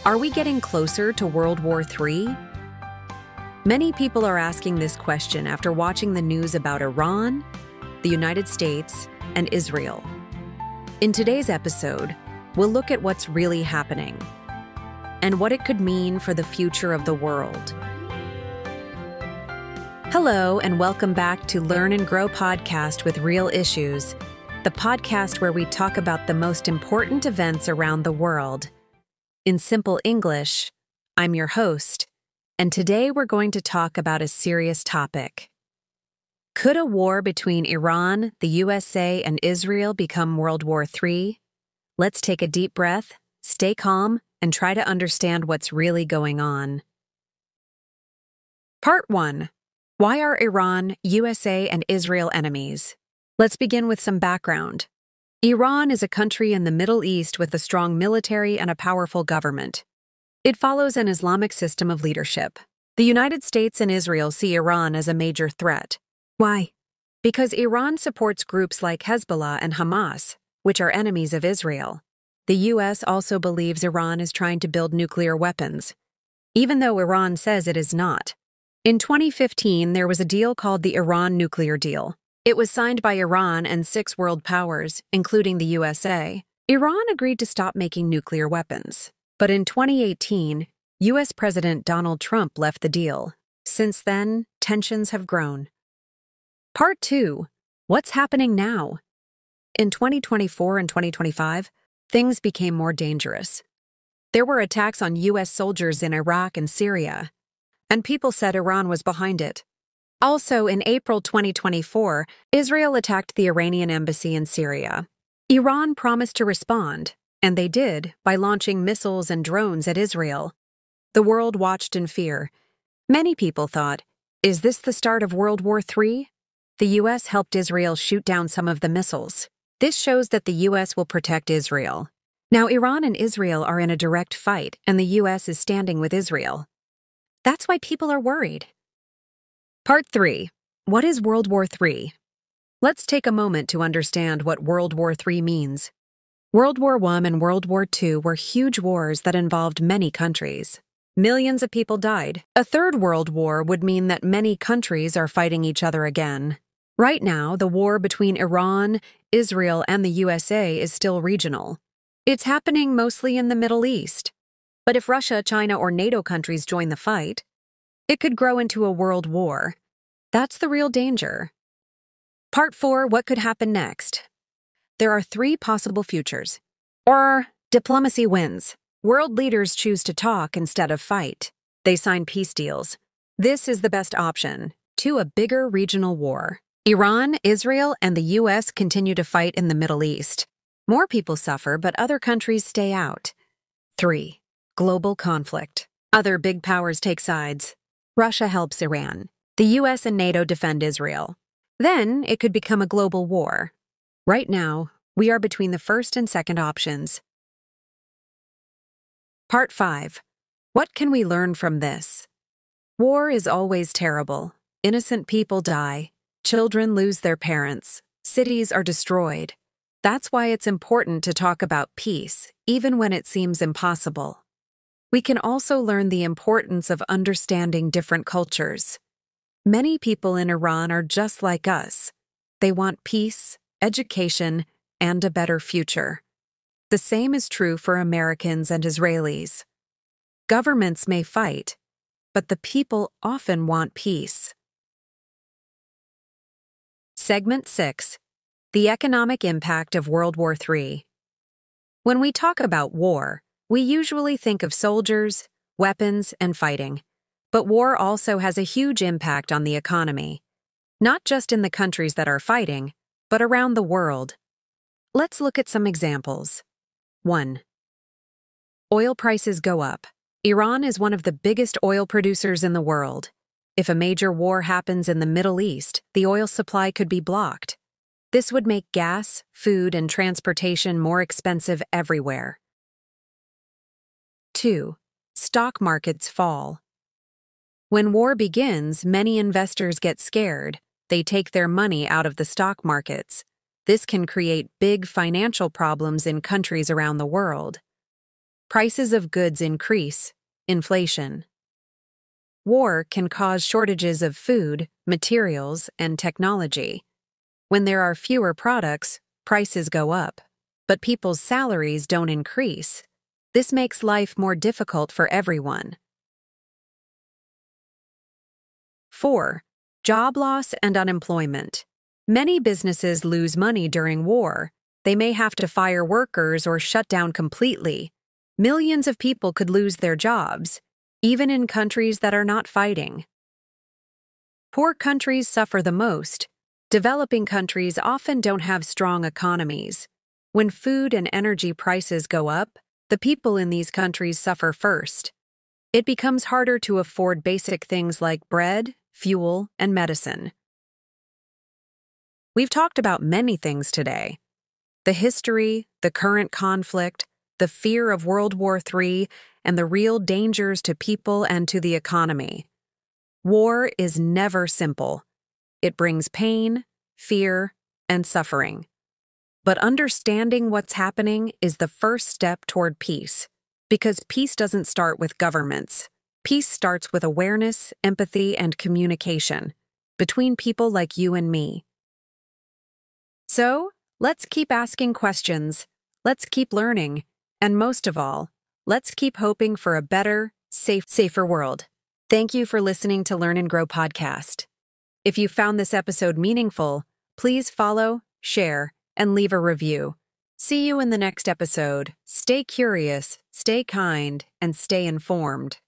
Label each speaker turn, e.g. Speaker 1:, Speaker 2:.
Speaker 1: Are we getting closer to World War III? Many people are asking this question after watching the news about Iran, the United States, and Israel. In today's episode, we'll look at what's really happening and what it could mean for the future of the world. Hello, and welcome back to Learn and Grow Podcast with Real Issues, the podcast where we talk about the most important events around the world. In simple English, I'm your host, and today we're going to talk about a serious topic. Could a war between Iran, the USA, and Israel become World War III? Let's take a deep breath, stay calm, and try to understand what's really going on. Part 1. Why are Iran, USA, and Israel enemies? Let's begin with some background. Iran is a country in the Middle East with a strong military and a powerful government. It follows an Islamic system of leadership. The United States and Israel see Iran as a major threat. Why? Because Iran supports groups like Hezbollah and Hamas, which are enemies of Israel. The U.S. also believes Iran is trying to build nuclear weapons, even though Iran says it is not. In 2015, there was a deal called the Iran nuclear deal. It was signed by Iran and 6 world powers, including the USA. Iran agreed to stop making nuclear weapons. But in 2018, U.S. President Donald Trump left the deal. Since then, tensions have grown. Part 2. What's happening now? In 2024 and 2025, things became more dangerous. There were attacks on U.S. soldiers in Iraq and Syria, and people said Iran was behind it. Also, in April 2024, Israel attacked the Iranian embassy in Syria. Iran promised to respond, and they did, by launching missiles and drones at Israel. The world watched in fear. Many people thought, is this the start of World War III? The U.S. helped Israel shoot down some of the missiles. This shows that the U.S. will protect Israel. Now, Iran and Israel are in a direct fight, and the U.S. is standing with Israel. That's why people are worried. Part 3. What is World War III? Let's take a moment to understand what World War III means. World War I and World War II were huge wars that involved many countries. Millions of people died. A third world war would mean that many countries are fighting each other again. Right now, the war between Iran, Israel, and the USA is still regional. It's happening mostly in the Middle East. But if Russia, China, or NATO countries join the fight, it could grow into a world war. That's the real danger. Part 4. What could happen next? There are 3 possible futures. Or diplomacy wins. World leaders choose to talk instead of fight. They sign peace deals. This is the best option to a bigger regional war. Iran, Israel, and the U.S. continue to fight in the Middle East. More people suffer, but other countries stay out. 3. Global conflict. Other big powers take sides. Russia helps Iran. The U.S. and NATO defend Israel. Then it could become a global war. Right now, we are between the first and second options. Part 5. What can we learn from this? War is always terrible. Innocent people die. Children lose their parents. Cities are destroyed. That's why it's important to talk about peace, even when it seems impossible. We can also learn the importance of understanding different cultures. Many people in Iran are just like us. They want peace, education, and a better future. The same is true for Americans and Israelis. Governments may fight, but the people often want peace. Segment 6. The economic impact of World War III. When we talk about war, we usually think of soldiers, weapons, and fighting. But war also has a huge impact on the economy, not just in the countries that are fighting, but around the world. Let's look at some examples. 1. Oil prices go up. Iran is one of the biggest oil producers in the world. If a major war happens in the Middle East, the oil supply could be blocked. This would make gas, food, and transportation more expensive everywhere. 2. Stock markets fall. When war begins, many investors get scared. They take their money out of the stock markets. This can create big financial problems in countries around the world. Prices of goods increase, inflation. War can cause shortages of food, materials, and technology. When there are fewer products, prices go up, but people's salaries don't increase. This makes life more difficult for everyone. 4. Job loss and unemployment. Many businesses lose money during war. They may have to fire workers or shut down completely. Millions of people could lose their jobs, even in countries that are not fighting. Poor countries suffer the most. Developing countries often don't have strong economies. When food and energy prices go up, the people in these countries suffer first. It becomes harder to afford basic things like bread, fuel, and medicine. We've talked about many things today: the history, the current conflict, the fear of World War III, and the real dangers to people and to the economy. War is never simple. It brings pain, fear, and suffering. But understanding what's happening is the first step toward peace, because peace doesn't start with governments. Peace starts with awareness, empathy, and communication between people like you and me. So, let's keep asking questions, let's keep learning, and most of all, let's keep hoping for a better, safer world. Thank you for listening to Learn and Grow podcast. If you found this episode meaningful, please follow, share, and leave a review. See you in the next episode. Stay curious, stay kind, and stay informed.